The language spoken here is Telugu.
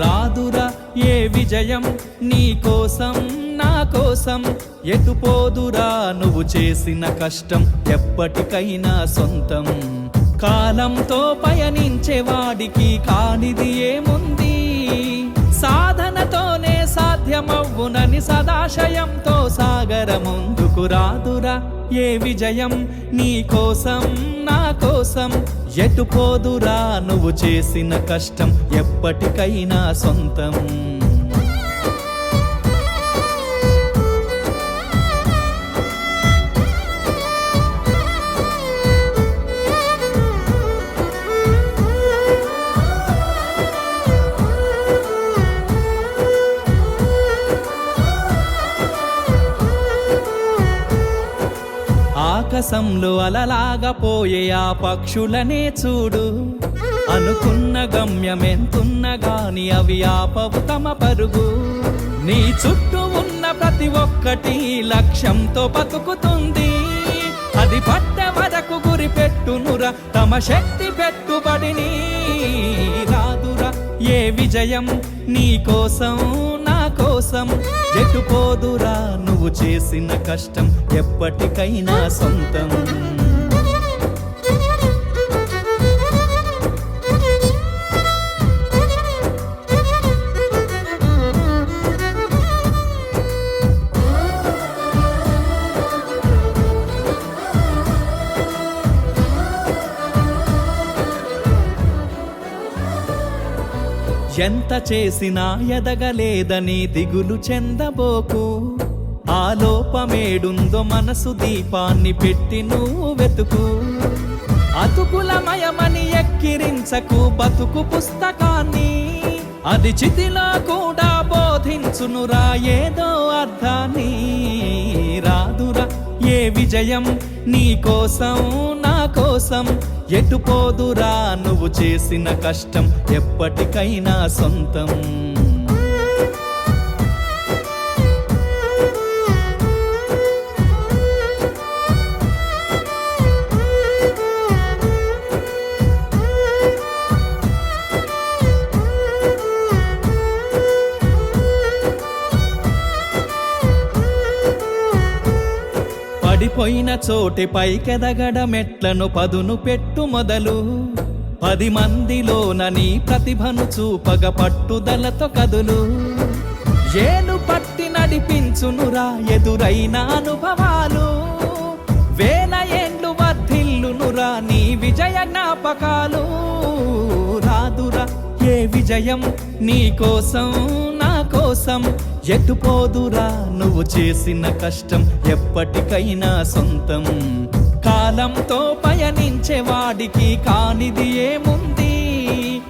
రాదురా ఏ విజయం నీ కోసం నా కోసం, ఎటుపోదురా నువ్వు చేసిన కష్టం ఎప్పటికైనా సొంతం. కాలంతో పయనించే వాడికి కానిది ఏముంది, సాధనతోనే సాధ్యమవ్వునని సదాశయంతో సాగర ముందుకు. రాదురా ఏ విజయం నీ కోసం నా కోసం, ఎటుపోదురా నువ్వు చేసిన కష్టం ఎప్పటికైనా సొంతం. ఆకాశంలో అలలాగా పోయే ఆ పక్షులనే చూడు, అనుకున్న గమ్యమెంతున్న గాని అవి ఆపవు తమ పరుగు. నీ చుట్టూ ఉన్న ప్రతి ఒక్కటి లక్ష్యంతో బతుకుతుంది, అది పట్టే వరకు గురి పెట్టునురా తమ శక్తి పెట్టుబడిని. రాదురా ఏ విజయం నీ కోసం నా కోసం, ఎటుపోదురా నువ్వు చేసిన కష్టం ఎప్పటికైనా సొంతం. ఎంత చేసినా ఎదగలేదని దిగులు చెందబోకు, ఆ లోపమేడుందో మనసు దీపాన్ని పెట్టి నువ్వు వెతుకు. అతుకులమయమని ఎక్కిరించకు బతుకు పుస్తకాన్ని, అది చితిలో కూడా బోధించునురా ఏదో అర్థాన్ని. రాదురా ఏ విజయం నీ కోసం నా కోసం, ఎటుపోదురా నువ్వు చేసిన కష్టం ఎప్పటికైనా సొంతం. పడిపోయిన చోటి పైకెదగడ మెట్లను పదును పెట్టు మొదలు, 10 మందిలోన నీ ప్రతిభను చూపగ పట్టుదలతో కదులు. ఏలు పట్టి నడిపించునురా ఎదురైన అనుభవాలు, వేల ఏండ్లు వర్ధిల్లునురా నీ విజయ జ్ఞాపకాలు. రాదురా ఏ విజయం నీ కోసం నా కోసం, ఎటుపోదురా నువ్వు చేసిన కష్టం ఎప్పటికైనా సొంతం. కాలంతో పయనించే వాడికి కానిది ఏముంది,